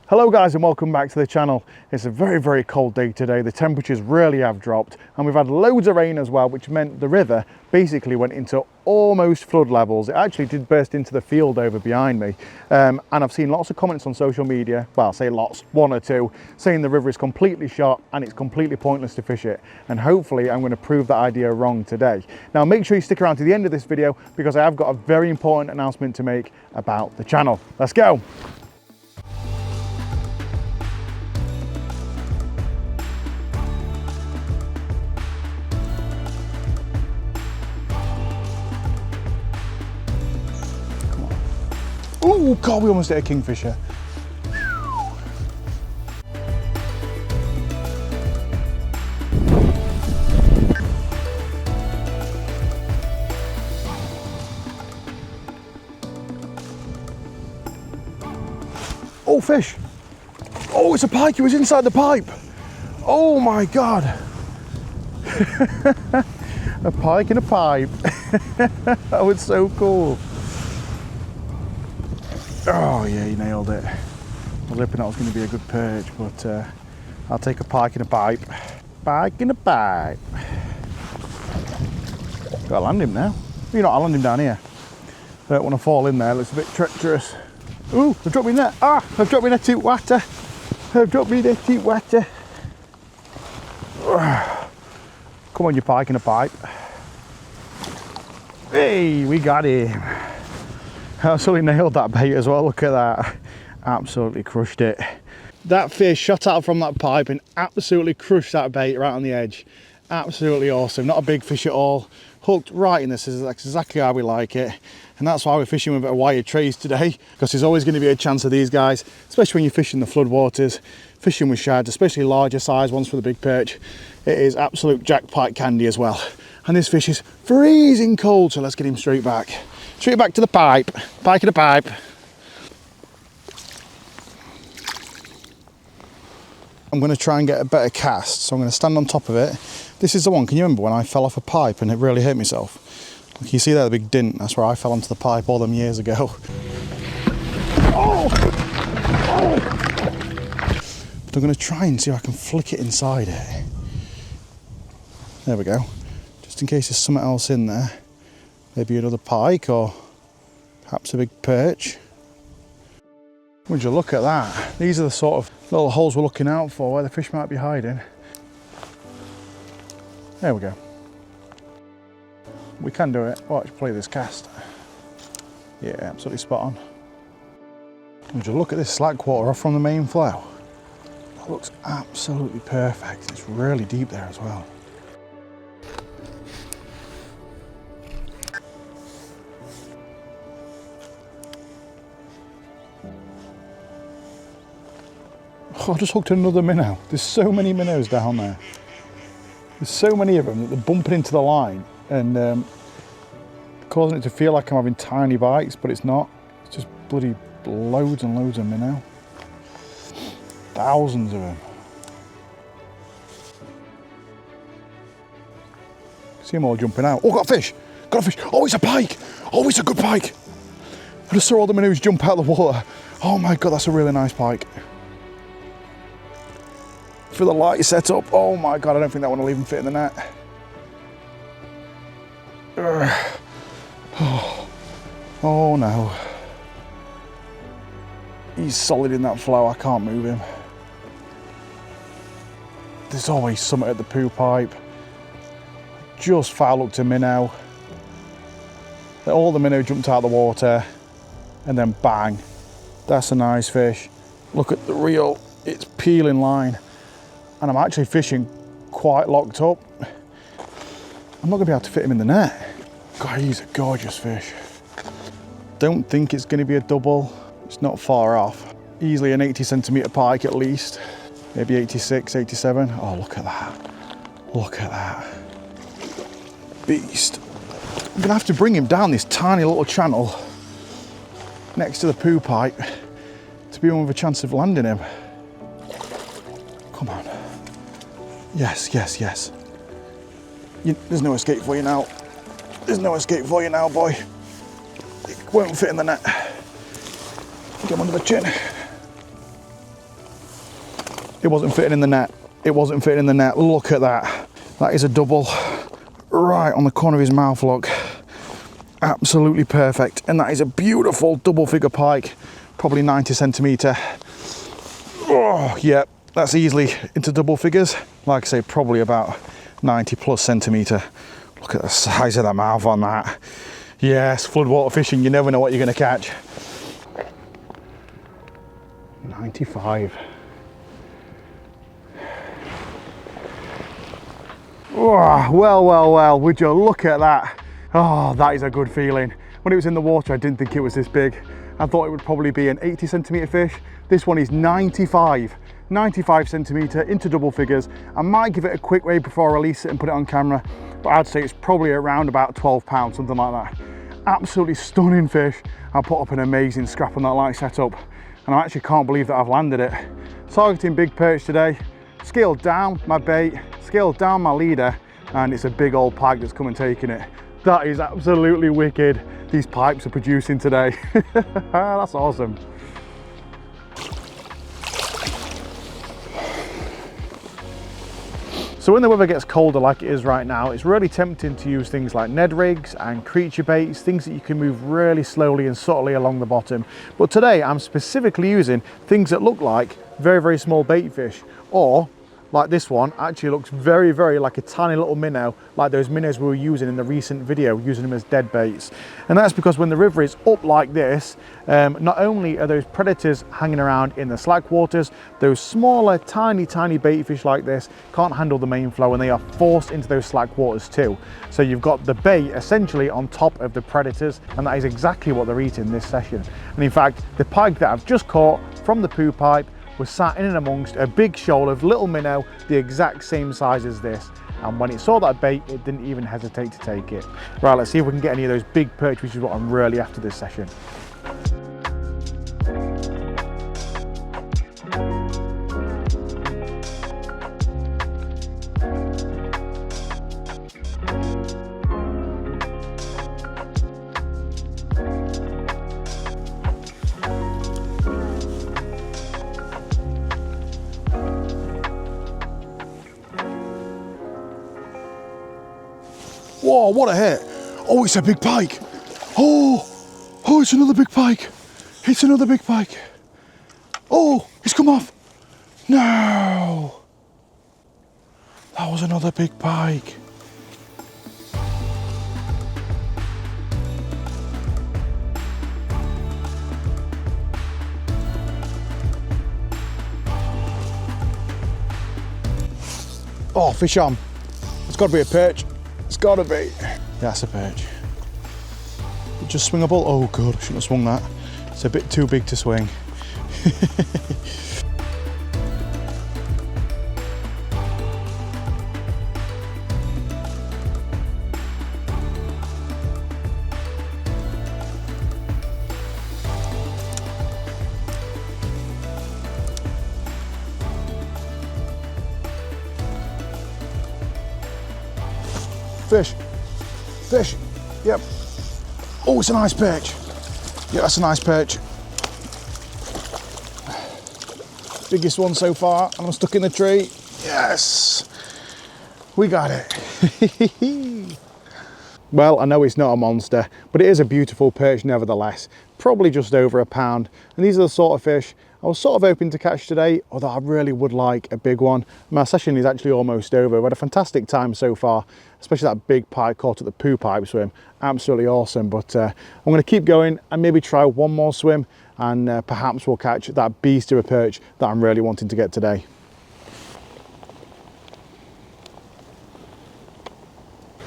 Hello guys and welcome back to the channel. It's a very cold day today. The temperatures really have dropped and we've had loads of rain as well, which meant the river basically went into almost flood levels. It actually did burst into the field over behind me, and I've seen lots of comments on social media, well, I say lots, one or two, saying the river is completely shot and it's completely pointless to fish it, and hopefully I'm going to prove that idea wrong today. Now make sure you stick around to the end of this video because I have got a very important announcement to make about the channel. Let's go. Oh God, we almost hit a kingfisher. Oh, fish. Oh, it's a pike, he was inside the pipe. Oh my God. A pike in a pipe. That was so cool. Oh yeah, he nailed it. I was hoping that was going to be a good perch, but I'll take a pike in a pipe. Pike in a pipe. Gotta land him now. You know, I'll land him down here. Don't want to fall in there, it looks a bit treacherous. Ooh, I've dropped me net. Ah, I've dropped me net in water. I've dropped me net in water. Come on, you pike in a pipe. Hey, we got him. Absolutely nailed that bait as well, look at that. Absolutely crushed it. That fish shot out from that pipe and absolutely crushed that bait right on the edge. Absolutely awesome, not a big fish at all. Hooked right in this, is exactly how we like it. And that's why we're fishing with a wire trays today, because there's always going to be a chance of these guys, especially when you're fishing the floodwaters, fishing with shads, especially larger size ones for the big perch. It is absolute jackpot candy as well. And this fish is freezing cold, so let's get him straight back. Straight back to the pipe. Pike in the pipe. I'm going to try and get a better cast, so I'm going to stand on top of it. This is the one, can you remember when I fell off a pipe and it really hurt myself? Can you see there the big dint? That's where I fell onto the pipe all them years ago. Oh! Oh! But I'm going to try and see if I can flick it inside it. There we go. Just in case there's something else in there. Maybe another pike or perhaps a big perch. Would you look at that? These are the sort of little holes we're looking out for where the fish might be hiding. There we go. We can do it. Watch, play this cast. Yeah, absolutely spot on. Would you look at this slack water off from the main flow? That looks absolutely perfect. It's really deep there as well. Oh, I just hooked another minnow. There's so many minnows down there. There's so many of them that they're bumping into the line and causing it to feel like I'm having tiny bites, but it's not. It's just bloody loads and loads of minnow. Thousands of them. See them all jumping out. Oh, got a fish! Got a fish! Oh, it's a pike! Oh, it's a good pike! I just saw all the minnows jump out of the water. Oh my God, that's a really nice pike. For the light setup, oh my God, I don't think that one will even fit in the net. Oh no. He's solid in that flow, I can't move him. There's always something at the poo pipe. Just foul hooked a minnow. All the minnow jumped out of the water and then bang. That's a nice fish. Look at the reel, it's peeling line. And I'm actually fishing quite locked up. I'm not going to be able to fit him in the net. God, he's a gorgeous fish. Don't think it's going to be a double. It's not far off. Easily an 80 centimetre pike at least. Maybe 86, 87. Oh, look at that. Look at that. Beast. I'm going to have to bring him down this tiny little channel next to the poo pipe to be with a chance of landing him. Come on. Yes, yes, yes. There's no escape for you now. There's no escape for you now, boy. It won't fit in the net. Get him under the chin. It wasn't fitting in the net. It wasn't fitting in the net. Look at that. That is a double right on the corner of his mouth, look. Absolutely perfect. And that is a beautiful double figure pike, probably 90 centimetre. Oh, yeah, that's easily into double figures. Like I say, probably about 90 plus centimetre. Look at the size of that mouth on that. Yes, floodwater fishing, you never know what you're going to catch. 95. Oh, well, would you look at that? Oh, that is a good feeling. When it was in the water, I didn't think it was this big. I thought it would probably be an 80 centimetre fish. This one is 95 centimetre into double figures. I might give it a quick weigh before I release it and put it on camera, but I'd say it's probably around about 12 pounds, something like that. Absolutely stunning fish. I put up an amazing scrap on that light setup, and I actually can't believe that I've landed it. Targeting big perch today. Scaled down my bait, scaled down my leader, and it's a big old pike that's come and taken it. That is absolutely wicked. These pipes are producing today. That's awesome. So when the weather gets colder like it is right now, it's really tempting to use things like Ned rigs and creature baits, things that you can move really slowly and subtly along the bottom. But today I'm specifically using things that look like very, very small bait fish, or like this one actually looks very, very like a tiny little minnow, like those minnows we were using in the recent video, using them as dead baits. And that's because when the river is up like this, not only are those predators hanging around in the slack waters, those smaller, tiny bait fish like this can't handle the main flow, and they are forced into those slack waters too. So you've got the bait essentially on top of the predators, and that is exactly what they're eating this session. And in fact, the pike that I've just caught from the poo pipe was sat in and amongst a big shoal of little minnow, the exact same size as this. And when it saw that bait, it didn't even hesitate to take it. Right, let's see if we can get any of those big perch, which is what I'm really after this session. Whoa, what a hit. Oh, it's a big pike. Oh, it's another big pike. It's another big pike. Oh, it's come off. No. That was another big pike. Oh, fish on. It's got to be a perch. It's gotta be. Yeah, that's a perch. Just swingable. Oh god, I shouldn't have swung that. It's a bit too big to swing. Fish, yep. Oh, it's a nice perch. Yeah, that's a nice perch. Biggest one so far, and I'm stuck in the tree. Yes, we got it. Well, I know it's not a monster, but it is a beautiful perch nevertheless. Probably just over £1. And these are the sort of fish I was sort of hoping to catch today, although I really would like a big one. My session is actually almost over. We've had a fantastic time so far, especially that big pike caught at the poo pipe swim. Absolutely awesome, but I'm going to keep going and maybe try one more swim, and perhaps we'll catch that beast of a perch that I'm really wanting to get today.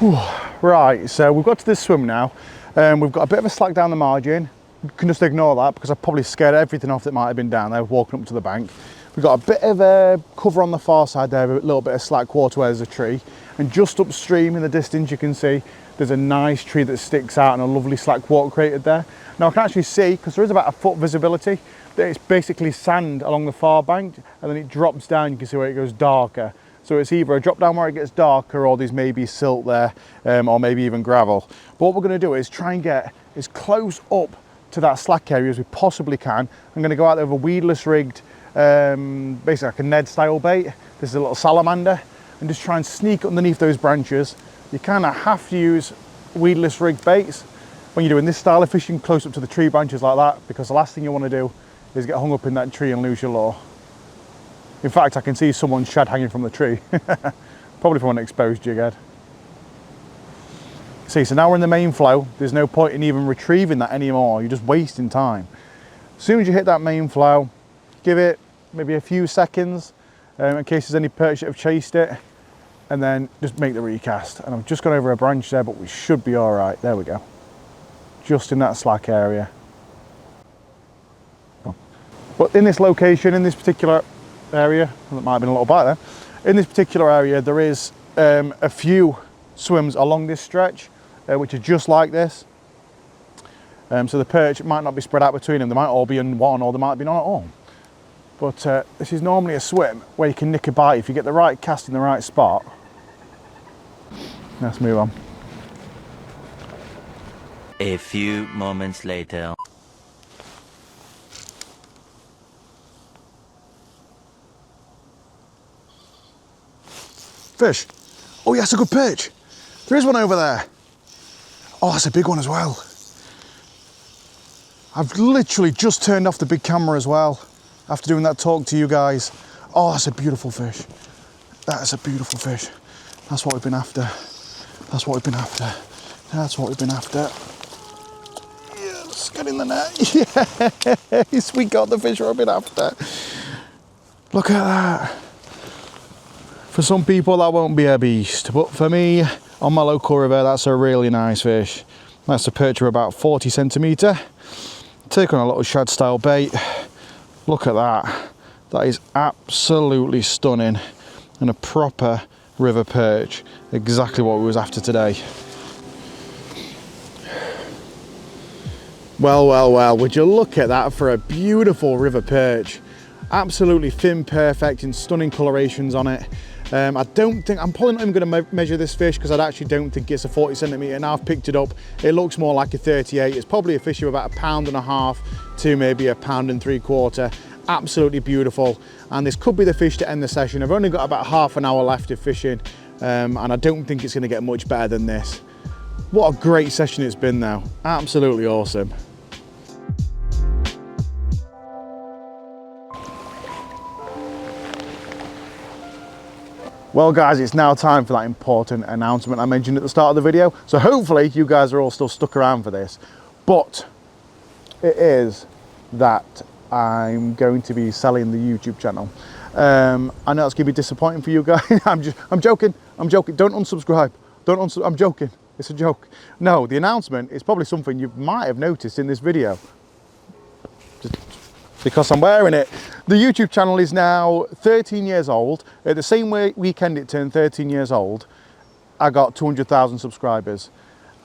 Whew. Right, so we've got to this swim now. We've got a bit of a slack down the margin. You can just ignore that because I probably scared everything off that might have been down there walking up to the bank. We've got a bit of a cover on the far side there, a little bit of slack water where there's a tree. And just upstream in the distance you can see there's a nice tree that sticks out and a lovely slack water created there. Now I can actually see, because there is about a foot visibility, that it's basically sand along the far bank, and then it drops down. You can see where it goes darker. So it's either a drop down where it gets darker, or there's maybe silt there, or maybe even gravel. But what we're going to do is try and get as close up to that slack area as we possibly can. I'm going to go out there with a weedless rigged basically like a Ned style bait. This is a little salamander, and just try and sneak underneath those branches. You kind of have to use weedless rig baits when you're doing this style of fishing close up to the tree branches like that, because the last thing you want to do is get hung up in that tree and lose your lure. In fact, I can see someone's shad hanging from the tree, probably from an exposed jig head. See, so now we're in the main flow. There's no point in even retrieving that anymore. You're just wasting time. As soon as you hit that main flow, give it maybe a few seconds in case there's any perch that have chased it, and then just make the recast. And I've just gone over a branch there, but we should be all right. There we go. Just in that slack area. But in this location, in this particular area, well, that might have been a little bite there. In this particular area, there is a few swims along this stretch, which are just like this. So the perch might not be spread out between them. They might all be in one, or they might be none at all. But this is normally a swim where you can nick a bite if you get the right cast in the right spot. Let's move on. A few moments later. Fish. Oh yes, a good perch. There is one over there. Oh, that's a big one as well. I've literally just turned off the big camera as well after doing that talk to you guys. Oh, that's a beautiful fish. That is a beautiful fish. That's what we've been after. That's what we've been after. That's what we've been after. Yes, get in the net. Yes, we got the fish we've been after. Look at that. For some people that won't be a beast, but for me, on my local river, that's a really nice fish. That's a perch of about 40 centimetre. Take on a little shad style bait. Look at that. That is absolutely stunning, and a proper river perch. Exactly what we was after today. Well, well, well, would you look at that for a beautiful river perch. Absolutely fin perfect and stunning colorations on it. I don't think, I'm probably not even going to measure this fish because I actually don't think it's a 40 centimetre. Now I've picked it up, it looks more like a 38. It's probably a fish of about 1.5 pounds to maybe 1.75 pounds. Absolutely beautiful. And this could be the fish to end the session. I've only got about half an hour left of fishing, and I don't think it's going to get much better than this. What a great session it's been though. Absolutely awesome. Well guys, it's now time for that important announcement I mentioned at the start of the video. So hopefully you guys are all still stuck around for this. But it is that I'm going to be selling the YouTube channel. I know it's going to be disappointing for you guys. I'm joking. Don't unsubscribe. I'm joking. It's a joke. No, the announcement is probably something you might have noticed in this video. Just because I'm wearing it. The YouTube channel is now 13 years old. At the same weekend it turned 13 years old, I got 200,000 subscribers.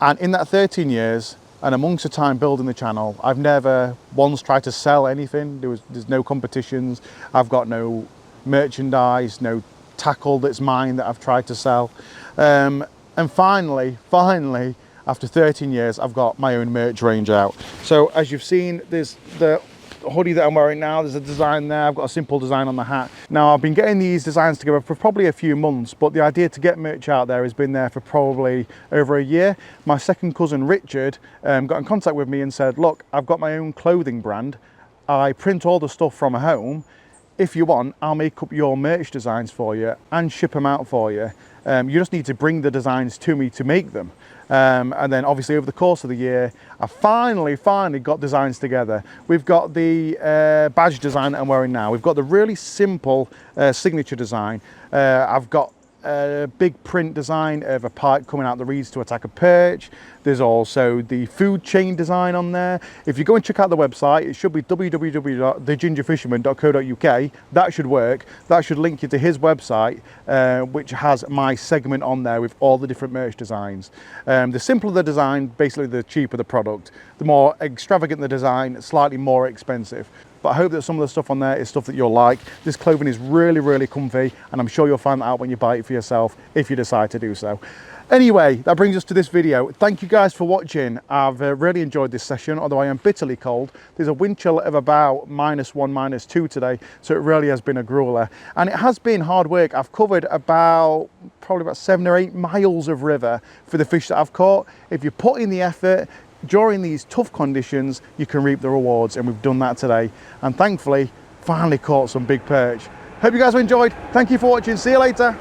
And in that 13 years, and amongst the time building the channel, I've never once tried to sell anything. There's no competitions. I've got no merchandise, no tackle that's mine that I've tried to sell. And finally, after 13 years, I've got my own merch range out. So as you've seen, there's the hoodie that I'm wearing now. There's a design there. I've got a simple design on the hat. Now I've been getting these designs together for probably a few months, but the idea to get merch out there has been there for probably over a year. My second cousin Richard got in contact with me and said, look, I've got my own clothing brand. I print all the stuff from home. If you want, I'll make up your merch designs for you and ship them out for you. You just need to bring the designs to me to make them. And then obviously over the course of the year, I finally got designs together. We've got the badge design that I'm wearing now. We've got the really simple signature design. I've got a big print design of a pike coming out the reeds to attack a perch. There's also the food chain design on there. If you go and check out the website, it should be www.thegingerfisherman.co.uk. That should work. That should link you to his website, which has my segment on there with all the different merch designs. The simpler the design, basically the cheaper the product. The more extravagant the design, slightly more expensive. but I hope that some of the stuff on there is stuff that you'll like. This clothing is really, really comfy, and I'm sure you'll find that out when you buy it for yourself, if you decide to do so. Anyway, that brings us to this video. Thank you guys for watching. I've really enjoyed this session, although I am bitterly cold. There's a wind chill of about -1, -2 today, so it really has been a grueler. And it has been hard work. I've covered probably about 7 or 8 miles of river for the fish that I've caught. If you put in the effort during these tough conditions, you can reap the rewards, and we've done that today. And thankfully, finally caught some big perch. Hope you guys have enjoyed. Thank you for watching. See you later.